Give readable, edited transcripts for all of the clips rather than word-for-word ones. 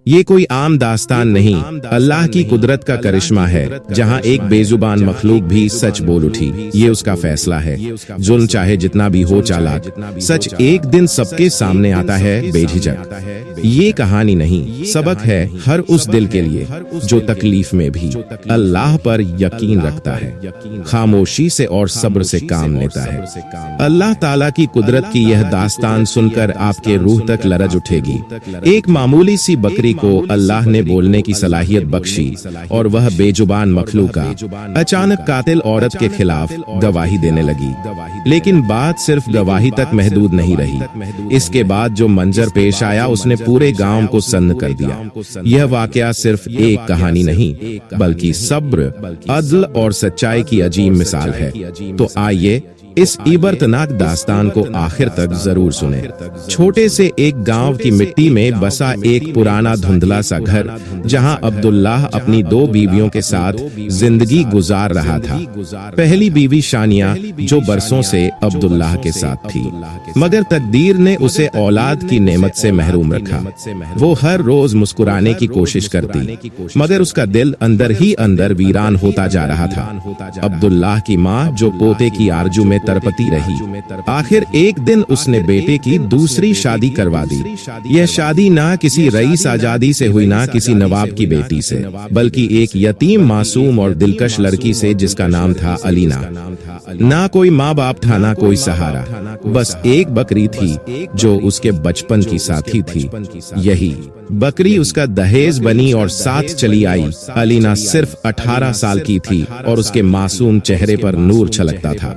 ये कोई आम दास्तान नहीं, अल्लाह की कुदरत का करिश्मा है, जहां एक बेजुबान मखलूक भी सच बोल उठी। ये उसका फैसला है। जुल्म चाहे जितना भी हो चालाक, सच एक दिन सबके सामने आता है बेझिझक। ये कहानी नहीं, सबक है हर उस दिल के लिए जो तकलीफ में भी अल्लाह पर यकीन रखता है, खामोशी से और सब्र से काम लेता है। अल्लाह ताला की कुदरत की यह दास्तान सुनकर आपके रूह तक लरज उठेगी। एक मामूली सी बकरी को अल्लाह ने बोलने की सलाहियत बख्शी और वह बेजुबान मखलूका अचानक कातिल औरत के खिलाफ गवाही देने लगी। लेकिन बात सिर्फ गवाही तक महदूद नहीं रही। इसके बाद जो मंजर पेश आया उसने पूरे गांव को सन्न कर दिया। यह वाकया सिर्फ एक कहानी नहीं, बल्कि सब्र, अदल और सच्चाई की अजीम मिसाल है। तो आइए इस इबरतनाक दास्तान को आखिर तक जरूर सुने। छोटे से एक गांव की मिट्टी में बसा एक पुराना धुंधला सा घर, जहां अब्दुल्लाह अपनी 2 बीवियों के साथ जिंदगी गुजार रहा था। पहली बीवी शानिया, जो बरसों से अब्दुल्लाह के साथ थी, मगर तकदीर ने उसे औलाद की नेमत से महरूम रखा। वो हर रोज मुस्कुराने की कोशिश करती, मगर उसका दिल अंदर ही अंदर वीरान होता जा रहा था। अब्दुल्लाह की माँ, जो पोते की आरजू में तरपती रही, आखिर एक दिन उसने बेटे की दूसरी शादी करवा दी। यह शादी ना किसी रईस आजादी से हुई, ना किसी नवाब की बेटी से, बल्कि एक यतीम, मासूम और दिलकश लड़की से जिसका नाम था अलीना। ना कोई माँ बाप था, ना कोई सहारा, बस एक बकरी थी जो उसके बचपन की साथी थी। यही बकरी उसका दहेज बनी और साथ चली आई। अलीना सिर्फ 18 साल की थी और उसके मासूम चेहरे पर नूर छलकता था।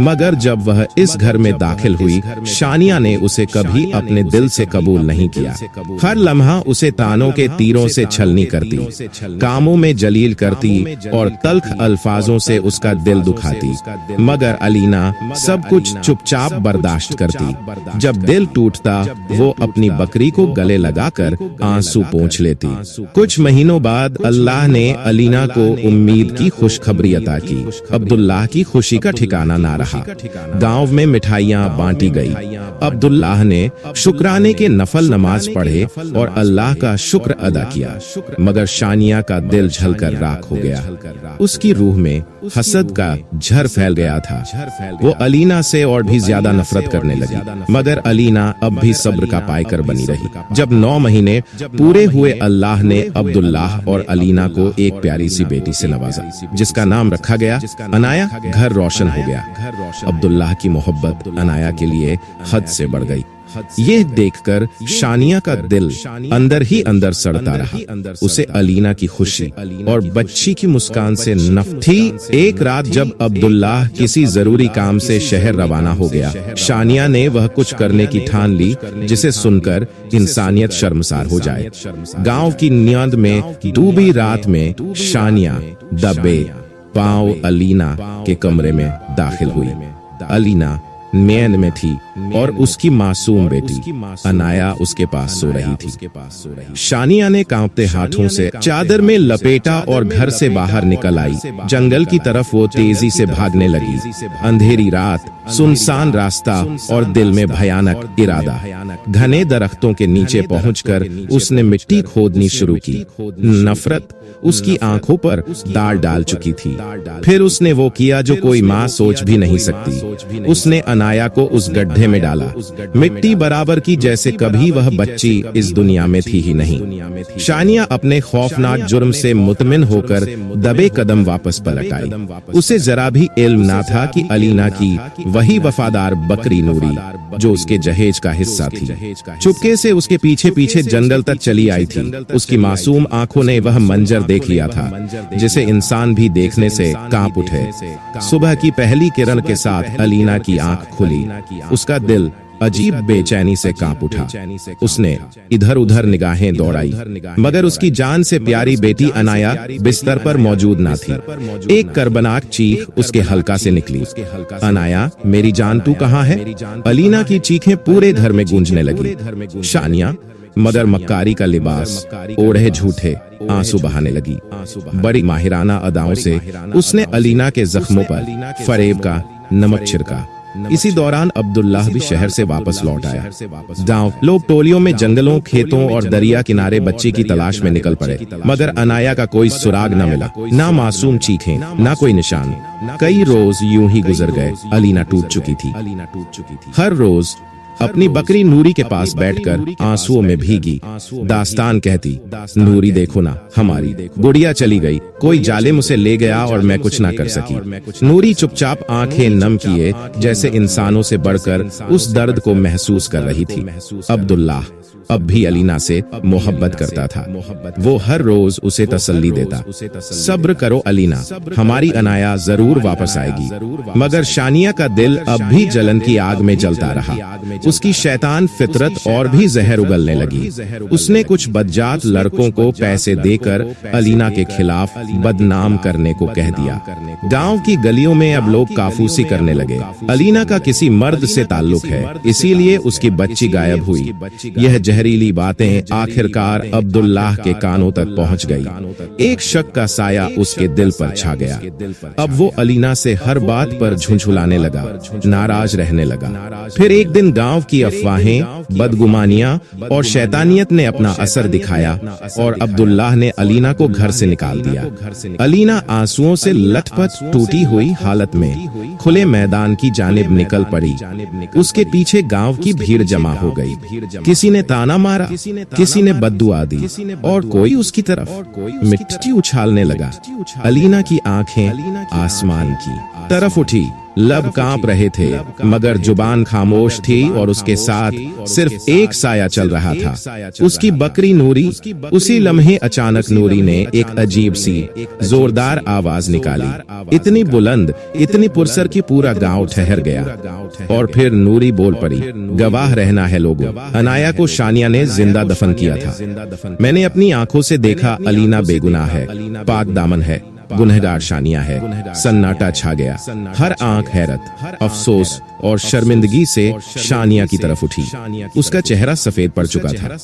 मगर जब वह इस घर में दाखिल हुई, शानिया ने उसे कभी अपने दिल से कबूल नहीं किया। हर लम्हा उसे तानों के तीरों से छलनी करती, कामों में जलील करती और तल्ख अल्फाजों से उसका दिल दुखाती। मगर अलीना सब कुछ चुपचाप बर्दाश्त करती। जब दिल टूटता, वो अपनी बकरी को गले लगाकर आंसू पोंछ लेती। कुछ महीनों बाद अल्लाह ने अलीना को उम्मीद की खुशखबरी अता की। अब्दुल्लाह की खुशी का ठिकाना ना रहा। गांव में मिठाइयां बांटी गई। अब्दुल्लाह ने शुक्राने के नफल नमाज पढ़े और अल्लाह का शुक्र अदा किया। मगर शानिया का दिल जलकर राख हो गया। उसकी रूह में हसद का झर फैल गया था। वो अलीना से और भी ज्यादा नफरत करने लगी। मगर अलीना अब भी सब्र का पायकर बनी रही। जब 9 महीने पूरे हुए, अल्लाह ने अब्दुल्लाह और अलीना को एक प्यारी सी बेटी से नवाजा, जिसका नाम रखा गया अनाया। घर रोशन हो गया। अब्दुल्लाह की मोहब्बत अनाया के लिए हद से बढ़ गई। यह देखकर शानिया का दिल अंदर ही अंदर सड़ता रहा। उसे अलीना की खुशी और बच्ची की मुस्कान से नफरत थी। एक रात जब अब्दुल्लाह किसी जरूरी काम से शहर रवाना हो गया, शानिया ने वह कुछ करने की ठान ली जिसे सुनकर इंसानियत शर्मसार हो जाए। गांव की नींद में डूबी रात में शानिया दबे पांव अलीना के कमरे में दाखिल हुई। अलीना नींद में थी और उसकी मासूम बेटी अनाया उसके पास सो रही थी। शानिया ने कांपते हाथों से चादर में लपेटा और घर से बाहर निकल आई। जंगल की तरफ वो तेजी से भागने लगी। अंधेरी रात, सुनसान रास्ता और दिल में भयानक इरादा। घने दरख्तों के नीचे पहुंचकर उसने मिट्टी खोदनी शुरू की। नफरत उसकी आंखों पर दाग डाल चुकी थी। फिर उसने वो किया जो कोई माँ सोच भी नहीं सकती। उसने अनाया को उस गड्ढे में डाला, मिट्टी बराबर की जैसे कभी वह बच्ची इस दुनिया में थी ही नहीं। शानिया अपने खौफनाक जुर्म से मुतमिन होकर दबे कदम वापस पलट आई। उसे जरा भी इल्म ना था कि अलीना की वही वफादार बकरी नूरी, जो उसके जहेज का हिस्सा थी, चुपके से उसके पीछे पीछे जंगल तक चली आई थी। उसकी मासूम आंखों ने वह मंजर देख लिया था जिसे इंसान भी देखने से कांप उठे। सुबह की पहली किरण के साथ अलीना की आंख खुली। उसका दिल अजीब बेचैनी से कांप उठा। उसने इधर उधर निगाहें दौड़ाई, मगर उसकी जान से प्यारी बेटी अनाया बिस्तर पर मौजूद ना थी। एक कर्बनाक चीख उसके हल्का से निकली, अनाया मेरी जान तू कहाँ है? अलीना की चीखें पूरे घर में गूंजने लगी। शानिया मगर मक्कारी का लिबास ओढ़े झूठे आंसू बहाने लगी। बड़ी माहिराना अदाओं से उसने अलीना के जख्मों पर फरेब का नमक छिड़का। इसी दौरान अब्दुल्लाह भी शहर से वापस लौट आया। गांव लोग टोलियों में जंगलों, खेतों और दरिया किनारे बच्चे की तलाश में निकल पड़े, मगर अनाया का कोई सुराग न मिला, ना मासूम चीखें, ना कोई निशान। कई रोज यूं ही गुजर गए। अलीना टूट चुकी थी। हर रोज अपनी बकरी नूरी के पास बैठकर आंसुओं में भीगी दास्तान कहती, नूरी देखो ना, हमारी गुड़िया चली गई, कोई जालिम उसे ले गया और मैं कुछ ना कर सकी। नूरी चुपचाप आंखें नम किए, जैसे इंसानों से बढ़कर उस दर्द को महसूस कर रही थी। अब्दुल्लाह अब भी अलीना से मोहब्बत करता था। वो हर रोज उसे तसल्ली देता, सब्र करो अलीना, हमारी अनाया जरूर वापस आएगी। मगर शानिया का दिल अब भी जलन की आग में जलता रहा। उसकी शैतान फितरत और भी जहर उगलने लगी। उसने कुछ बदजात लड़कों को पैसे देकर अलीना के खिलाफ बदनाम करने को कह दिया। गांव की गलियों में अब लोग काफूसी करने लगे। अलीना का किसी मर्द से ताल्लुक है, इसीलिए उसकी बच्ची गायब हुई। यह जहरीली बातें आखिरकार अब्दुल्लाह के कानों तक पहुंच गई। एक शक का साया उसके दिल पर छा गया। अब वो अलीना से हर बात पर झुंझुलाने लगा, नाराज रहने लगा। फिर एक दिन गांव की अफवाहें, बदगुमानियां और शैतानियत ने अपना असर दिखाया और अब्दुल्लाह ने अलीना को घर से निकाल दिया। अलीना आंसुओं से लथपथ टूटी हुई हालत में खुले मैदान की जानिब निकल पड़ी। उसके पीछे गांव की भीड़ जमा हो गई। किसी ने ताना मारा, किसी ने बद्दुआ दी और कोई उसकी तरफ मिट्टी उछालने लगा। अलीना की आंखें आसमान की तरफ उठी, लब कांप रहे थे, मगर जुबान खामोश थी और उसके साथ सिर्फ एक साया चल रहा था, उसकी बकरी नूरी। उसी लम्हे अचानक नूरी ने एक अजीब सी जोरदार आवाज निकाली, इतनी बुलंद, इतनी पुरसर कि पूरा गांव ठहर गया। और फिर नूरी बोल पड़ी, गवाह रहना है लोगों, अनाया को शानिया ने जिंदा दफन किया था। मैंने अपनी आंखों से देखा, अलीना बेगुनाह है, पाक दामन है, गुनहगार शानिया है। सन्नाटा छा गया। हर आंख हैरत, अफसोस और शर्मिंदगी से शानिया की तरफ उठी। उसका चेहरा सफेद पड़ चुका था।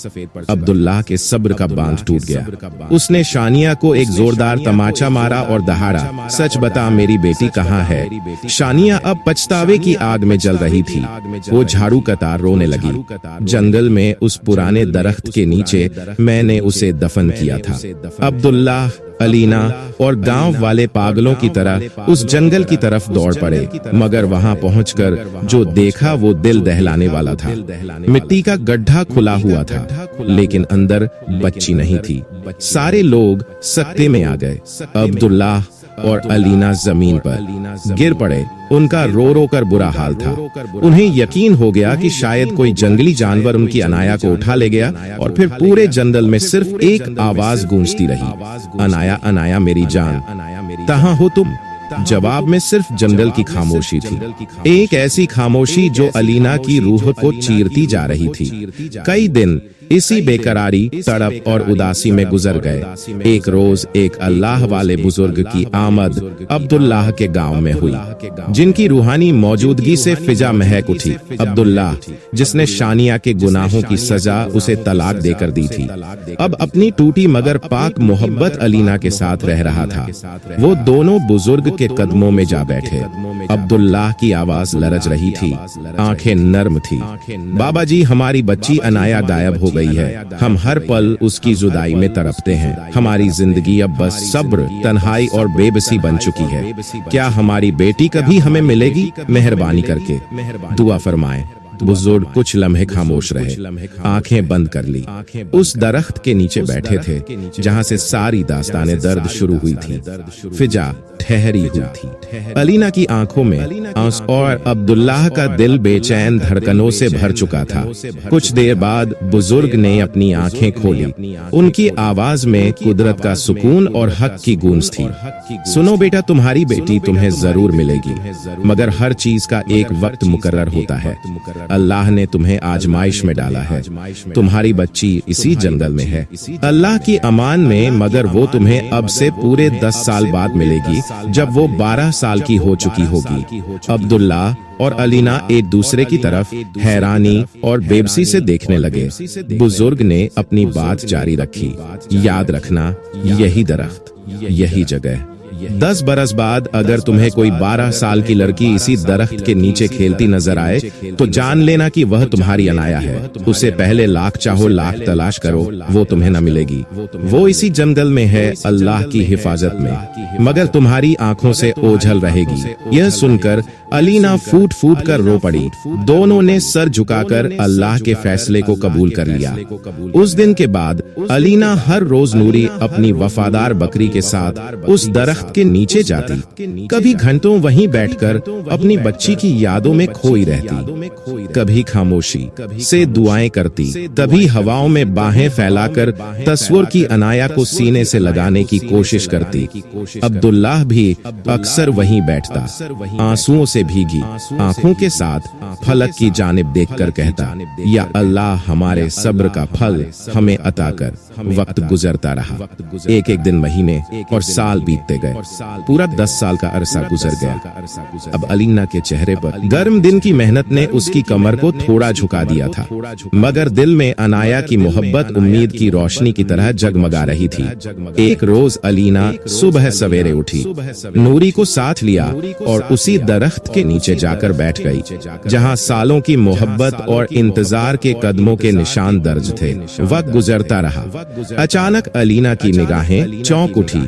अब्दुल्लाह के सब्र का बांध टूट गया। उसने शानिया को एक जोरदार तमाचा मारा और दहाड़ा, सच बता मेरी बेटी कहाँ है। शानिया अब पछतावे की आग में जल रही थी। वो झाड़ू कतार रोने लगी। जंगल में उस पुराने दरख्त के नीचे मैंने उसे दफन किया था। अब्दुल्लाह, अलीना और गांव वाले पागलों की तरह उस जंगल की तरफ दौड़ पड़े, मगर वहां पहुंचकर जो देखा वो दिल दहलाने वाला था। मिट्टी का गड्ढा खुला हुआ था, लेकिन अंदर बच्ची नहीं थी। सारे लोग सकते में आ गए। अब्दुल्लाह और अलीना जमीन पर गिर पड़े। उनका रो रो कर बुरा हाल था। उन्हें यकीन हो गया कि शायद कोई जंगली जानवर उनकी अनाया को उठा ले गया। और फिर पूरे जंगल में सिर्फ एक आवाज गूंजती रही, अनाया, अनाया मेरी जान, कहाँ हो तुम। जवाब में सिर्फ जंगल की खामोशी थी, एक ऐसी खामोशी जो अलीना की रूह को चीरती जा रही थी। कई दिन इसी बेकरारी, तड़प और उदासी में गुजर गए। एक रोज एक अल्लाह वाले बुजुर्ग की आमद अब्दुल्लाह के गांव में हुई, जिनकी रूहानी मौजूदगी से फिजा महक उठी। अब्दुल्लाह, जिसने शानिया के गुनाहों की सजा उसे तलाक देकर दी थी, अब अपनी टूटी मगर पाक मोहब्बत अलीना के साथ रह रहा था। वो दोनों बुजुर्ग के कदमों में जा बैठे। अब्दुल्लाह की आवाज लरज रही थी, आंखें नर्म थी। बाबा जी, हमारी बच्ची अनाया गायब हो गई है। हम हर पल उसकी जुदाई में तड़पते हैं। हमारी जिंदगी अब बस सब्र, तन्हाई और बेबसी बन चुकी है। क्या हमारी बेटी कभी हमें मिलेगी? मेहरबानी करके दुआ फरमाएं। बुजुर्ग कुछ लम्हे खामोश रहे, आंखें बंद कर ली। उस दरख्त के नीचे बैठे थे जहां से सारी दास्ताने दर्द शुरू हुई थी। फिजा ठहरी हुई थी। अलीना की आंखों में आंसू और अब्दुल्लाह का दिल बेचैन धड़कनों से भर चुका था। कुछ देर बाद बुजुर्ग ने अपनी आंखें खोली। उनकी आवाज में कुदरत का सुकून और हक की गूंज थी। सुनो बेटा, तुम्हारी बेटी तुम्हें जरूर मिलेगी, मगर हर चीज का एक वक्त मुकर्रर होता है। अल्लाह ने तुम्हें आजमाइश में डाला है। तुम्हारी बच्ची इसी जंगल में है, अल्लाह की अमान में, मगर वो तुम्हें अब से पूरे 10 साल बाद मिलेगी, जब वो 12 साल की हो चुकी होगी। अब्दुल्लाह और अलीना एक दूसरे की तरफ हैरानी और बेबसी से देखने लगे। बुजुर्ग ने अपनी बात जारी रखी, याद रखना, यही दरख्त, यही जगह, 10 बरस बाद अगर तुम्हें कोई 12 साल की लड़की इसी दरख्त के नीचे खेलती नजर आए तो जान लेना कि वह तुम्हारी अनाया है। उसे पहले लाख चाहो लाख तलाश करो, वो तुम्हें न मिलेगी। वो इसी जंगल में है, अल्लाह की हिफाजत में, मगर तुम्हारी आंखों से ओझल रहेगी। यह सुनकर अलीना फूट फूट कर रो पड़ी। दोनों ने सर झुकाकर अल्लाह के फैसले को कबूल कर लिया। उस दिन के बाद अलीना हर रोज नूरी अपनी वफादार बकरी के साथ उस दरख्त के नीचे जाती। कभी घंटों वहीं बैठकर अपनी बच्ची की यादों में खोई रहती, कभी खामोशी से दुआएं करती, कभी हवाओं में बाहें फैलाकर तस्वीर की अनाया को सीने से लगाने की कोशिश करती। अब्दुल्लाह भी अक्सर वहीं बैठता, आंसुओं से भीगी आंखों के साथ फलक की जानिब देखकर कहता, या अल्लाह हमारे सब्र का फल हमें अता कर। वक्त गुजरता रहा, एक एक दिन, महीने और साल बीतते गए। पूरा 10 साल का अरसा गुजर गया। अब अलीना के चेहरे पर गर्म दिन की मेहनत ने उसकी कमर को थोड़ा झुका दिया था, मगर दिल में अनाया की मोहब्बत उम्मीद की रोशनी की तरह जगमगा रही थी। एक रोज अलीना सुबह सवेरे उठी, नूरी को साथ लिया और उसी दरख्त के नीचे जाकर बैठ गई, जहां सालों की मोहब्बत और इंतजार के कदमों के निशान दर्ज थे। वक्त गुजरता रहा। अचानक अलीना की निगाहें चौंक उठी।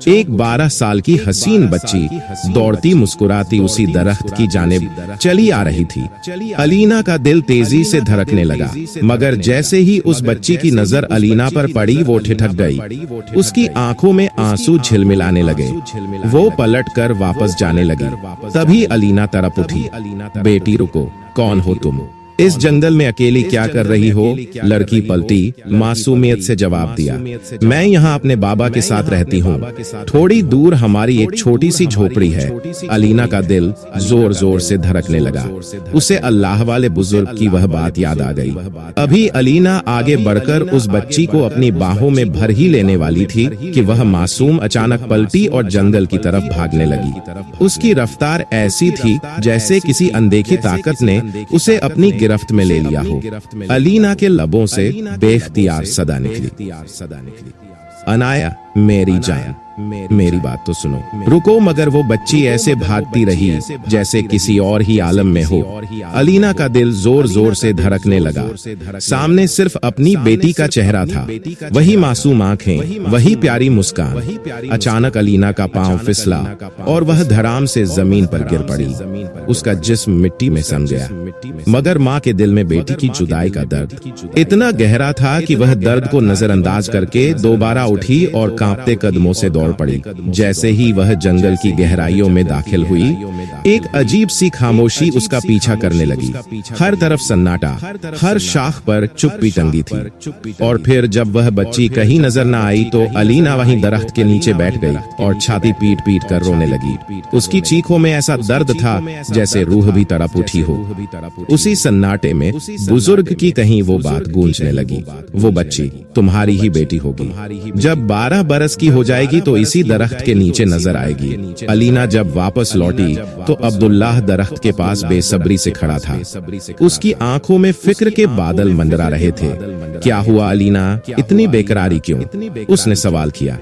एक 12 साल की हसीन बच्ची दौड़ती मुस्कुराती उसी दरख्त की जानिब चली आ रही थी। अलीना का दिल तेजी से धड़कने लगा, मगर जैसे ही उस बच्ची की नजर अलीना पर पड़ी वो ठिठक गई। उसकी आंखों में आंसू झिलमिलाने लगे। वो पलट कर वापस जाने लगी। तभी अलीना तड़प उठी, बेटी रुको, कौन हो तुम? इस जंगल में अकेली क्या कर रही हो? लड़की पलटी, मासूमियत से जवाब दिया, मैं यहाँ अपने बाबा के साथ रहती हूँ। थोड़ी दूर हमारी एक छोटी सी झोपड़ी है। अलीना का दिल जोर जोर से धड़कने लगा। उसे अल्लाह वाले बुजुर्ग की वह बात याद आ गई। अभी अलीना आगे बढ़कर उस बच्ची को अपनी बाहों में भर ही लेने वाली थी कि वह मासूम अचानक पलटी और जंगल की तरफ भागने लगी। उसकी रफ्तार ऐसी थी जैसे किसी अनदेखी ताकत ने उसे अपनी गिरफ्त में ले लिया हो। अलीना के लबों से बेख्तियार सदा निकली, अनाया मेरी जान, मेरी बात तो सुनो, रुको। मगर वो बच्ची ऐसे भागती रही जैसे किसी और ही आलम में हो। अलीना का दिल जोर जोर से धड़कने लगा। सामने सिर्फ अपनी बेटी का चेहरा था, वही मासूम आंखें, वही प्यारी मुस्कान। अचानक अलीना का पांव फिसला और वह धड़ाम से जमीन पर गिर पड़ी। उसका जिस्म मिट्टी में सम गया, मगर माँ के दिल में बेटी की जुदाई का दर्द इतना गहरा था कि वह दर्द को नजरअंदाज करके दोबारा उठी और कांपते कदमों से दौड़ पड़ी। जैसे ही वह जंगल की गहराइयों में दाखिल हुई, एक अजीब सी खामोशी उसका पीछा करने लगी। हर तरफ सन्नाटा, हर शाख पर चुप्पी टंगी थी। और फिर जब वह बच्ची कहीं नजर न आई तो अलीना वहीं दरख्त के नीचे बैठ गई और छाती पीट पीट कर रोने लगी। उसकी चीखों में ऐसा दर्द था जैसे रूह भी तड़प उठी हो। उसी सन्नाटे में बुजुर्ग की कहीं वो बात गूंजने लगी, वो बच्ची तुम्हारी ही बेटी होगी। जब 12 बरस की हो जाएगी तो इसी दरख्त के नीचे नजर आएगी। अलीना जब वापस लौटी तो अब्दुल्लाह दरख्त के पास बेसब्री से खड़ा था। उसकी आंखों में फिक्र के बादल मंडरा रहे थे। क्या हुआ अलीना, इतनी बेकरारी क्यों? उसने सवाल किया।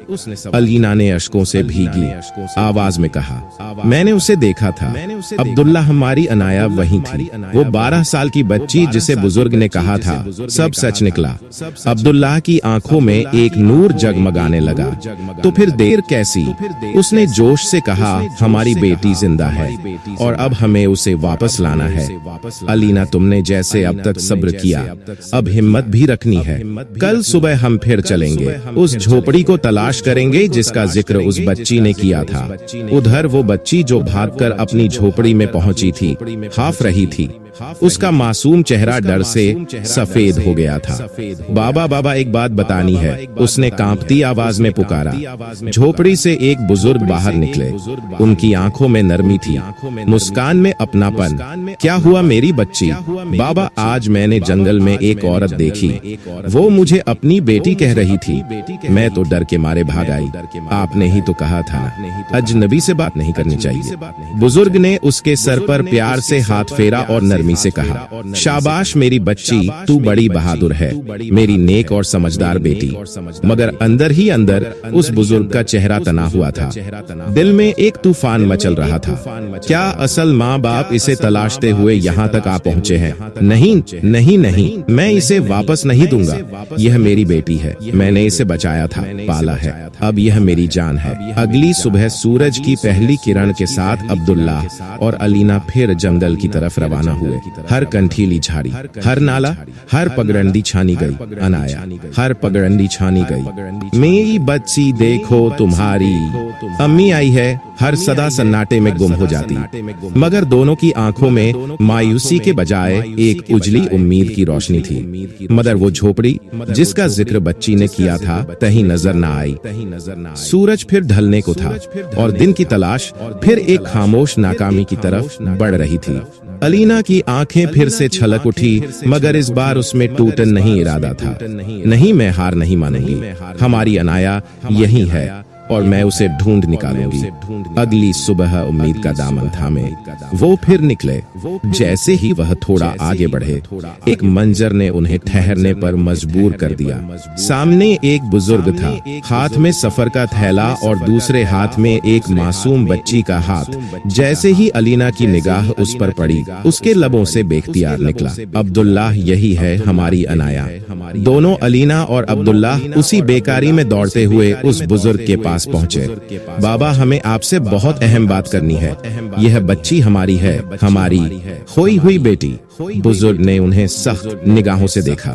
अलीना ने अश्कों से भीगी आवाज में कहा, मैंने उसे देखा था। अब्दुल्ला हमारी अनाया वही थी, वो 12 साल की बच्ची जिसे बुजुर्ग ने कहा था। सब सच निकला। अब्दुल्लाह की आंखों में एक नूर जगमगाने लगा। तो फिर देर कैसी? उसने जोश से कहा, हमारी बेटी जिंदा है और अब हमें उसे वापस लाना है। अलीना, तुमने जैसे अब तक सब्र किया, अब हिम्मत भी रखनी है। कल सुबह हम फिर चलेंगे, उस झोपड़ी को तलाश करेंगे जिसका जिक्र उस बच्ची ने किया था। उधर वो बच्ची जो भागकर अपनी झोपड़ी में पहुंची थी, हाफ रही थी। उसका मासूम चेहरा डर से सफेद हो गया था। बाबा बाबा, एक बात बतानी है, उसने कांपती आवाज में पुकारा। झोपड़ी से एक बुजुर्ग बाहर निकले। उनकी आंखों में नरमी थी, मुस्कान में अपनापन। क्या हुआ मेरी बच्ची? बाबा, आज मैंने जंगल में एक औरत देखी, वो मुझे अपनी बेटी कह रही थी। मैं तो डर के मारे भाग आई। आपने ही तो कहा था अजनबी से बात नहीं करनी चाहिए। बुजुर्ग ने उसके सर पर प्यार से हाथ फेरा और नरमी नरमी से कहा, शाबाश मेरी बच्ची, तू बड़ी बहादुर है, मेरी नेक और समझदार बेटी। मगर अंदर ही अंदर उस बुजुर्ग का चेहरा तना हुआ था। दिल में एक तूफान मचल रहा था। क्या असल माँ बाप इसे तलाशते हुए यहाँ तक आ पहुँचे हैं? नहीं नहीं नहीं, मैं इसे वापस नहीं दूंगा। यह मेरी बेटी है, मैंने इसे बचाया था, पाला है, अब यह मेरी जान है। अगली सुबह सूरज की पहली किरण के साथ अब्दुल्लाह और अलीना फिर जंगल की तरफ रवाना हुए। हर कंठीली झाड़ी, हर नाला, हर पगडंडी छानी गई। अनाया, हर पगडंडी छानी गई। मेरी बच्ची देखो तुम्हारी अम्मी आई है, हर सदा सन्नाटे में गुम हो जाती। मगर दोनों की आंखों में मायूसी के बजाय एक उजली उम्मीद की रोशनी थी। मगर वो झोपड़ी जिसका जिक्र बच्ची ने किया था कहीं नजर न आई। सूरज फिर ढलने को था और दिन की तलाश फिर एक खामोश नाकामी की तरफ बढ़ रही थी। अलीना की आंखें फिर से छलक उठी, मगर इस बार उसमें टूटन नहीं इरादा था। नहीं, मैं हार नहीं मानूंगी। हमारी अनाया यही है और मैं उसे ढूंढ निकालूंगी। अगली सुबह उम्मीद का दामन थामे वो फिर निकले। जैसे ही वह थोड़ा आगे बढ़े, एक मंजर ने उन्हें ठहरने पर मजबूर कर दिया। सामने एक बुजुर्ग था, हाथ में सफर का थैला और दूसरे हाथ में एक मासूम बच्ची का हाथ। जैसे ही अलीना की निगाह उस पर पड़ी, उसके लबों से बेख्तियार निकला, अब्दुल्लाह यही है हमारी अनाया। दोनों अलीना और अब्दुल्लाह उसी बेकारी में दौड़ते हुए उस बुजुर्ग के पास पहुंचे। बाबा, हमें आपसे बहुत अहम बात करनी है। यह बच्ची हमारी है, हमारी खोई हुई बेटी। बुजुर्ग ने उन्हें सख्त निगाहों से देखा,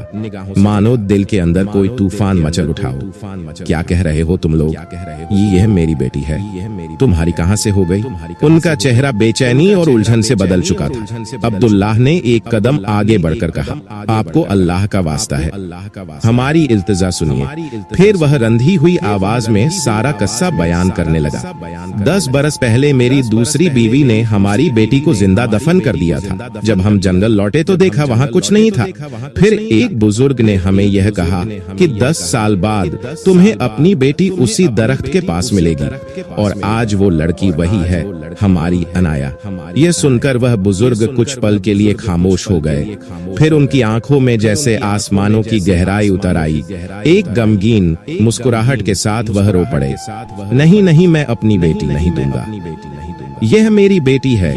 मानो दिल के अंदर कोई तूफान मचल उठाओ। क्या कह रहे हो तुम लोग? यह मेरी बेटी है। तुम्हारी कहां से हो गई? उनका चेहरा बेचैनी और उलझन से बदल चुका था। अब्दुल्लाह ने एक कदम आगे बढ़कर कहा, आपको अल्लाह का वास्ता है, हमारी इल्तिजा सुनिए। फिर वह रंधी हुई आवाज में सारा कस्सा बयान करने लगा। 10 बरस पहले मेरी दूसरी बीवी ने हमारी बेटी को जिंदा दफन कर दिया था। जब हम जंगल लौटे तो देखा वहाँ कुछ नहीं था। फिर एक बुजुर्ग ने हमें यह कहा कि 10 साल बाद तुम्हें अपनी बेटी उसी दरख्त के पास मिलेगी, और आज वो लड़की वही है, हमारी अनाया। ये सुनकर वह बुजुर्ग कुछ पल के लिए खामोश हो गए। फिर उनकी आंखों में जैसे आसमानों की गहराई उतर आई। एक गमगीन मुस्कुराहट के साथ वह रो पड़े, नहीं नहीं, मैं अपनी बेटी नहीं दूंगा। यह मेरी बेटी है।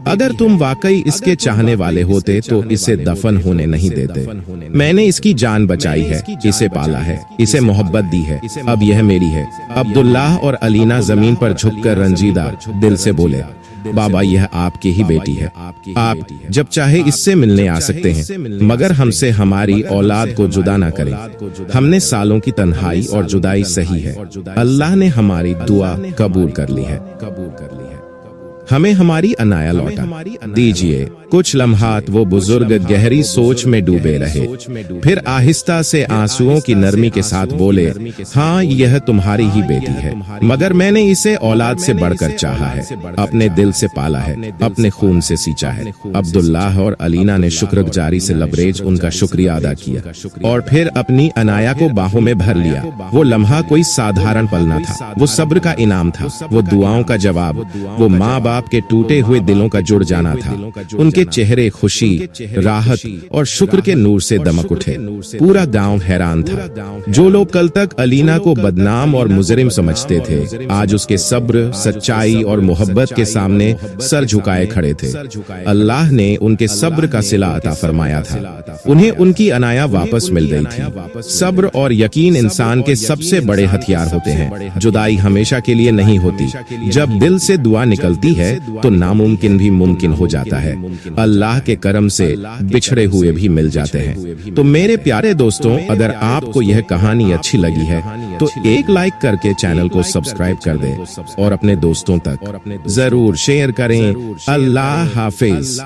अगर तुम वाकई इसके चाहने वाले होते तो इसे दफन होने नहीं देते। मैंने इसकी जान बचाई है, इसे पाला है, इसे मोहब्बत दी है, अब यह मेरी है। अब्दुल्लाह और अलीना जमीन पर झुककर रंजीदा दिल से बोले, बाबा, यह आपकी ही बेटी है। आप जब चाहे इससे मिलने आ सकते हैं, मगर हमसे हमारी औलाद को जुदा ना करें। हमने सालों की तन्हाई और जुदाई सही है। अल्लाह ने हमारी दुआ कबूल कर ली है। हमें हमारी अनाया लौटा दीजिए। कुछ लम्हात वो बुजुर्ग गहरी सोच में डूबे रहे, फिर आहिस्ता से आंसुओं की नरमी के साथ बोले, हाँ, यह तुम्हारी ही बेटी है, मगर मैंने इसे औलाद से बढ़कर चाहा है, अपने दिल से पाला है, अपने खून से सींचा है। अब्दुल्लाह और अलीना ने शुक्रगुजारी से लबरेज उनका शुक्रिया अदा किया और फिर अपनी अनाया को बाहों में भर लिया। वो लम्हा कोई साधारण पल न था, वो सब्र का इनाम था, वो दुआओं का जवाब, वो माँ बाप के टूटे हुए दिलों का जुड़ जाना था। उनके चेहरे खुशी, राहत और शुक्र के नूर से दमक उठे। पूरा गांव हैरान था। जो लोग कल तक अलीना को बदनाम और मुजरिम समझते थे, आज उसके सब्र, सच्चाई और मोहब्बत के सामने सर झुकाए खड़े थे। अल्लाह ने उनके सब्र का सिला अता फरमाया था। उन्हें उनकी अनाया वापस मिल गई थी। सब्र और यकीन इंसान के सबसे बड़े हथियार होते हैं। जुदाई हमेशा के लिए नहीं होती। जब दिल से दुआ निकलती है तो नामुमकिन भी मुमकिन हो जाता है। अल्लाह के करम से बिछड़े हुए भी मिल जाते हैं। तो मेरे प्यारे दोस्तों, अगर आपको यह कहानी अच्छी लगी है तो एक लाइक करके चैनल को सब्सक्राइब कर दें और अपने दोस्तों तक जरूर शेयर करें। अल्लाह हाफिज।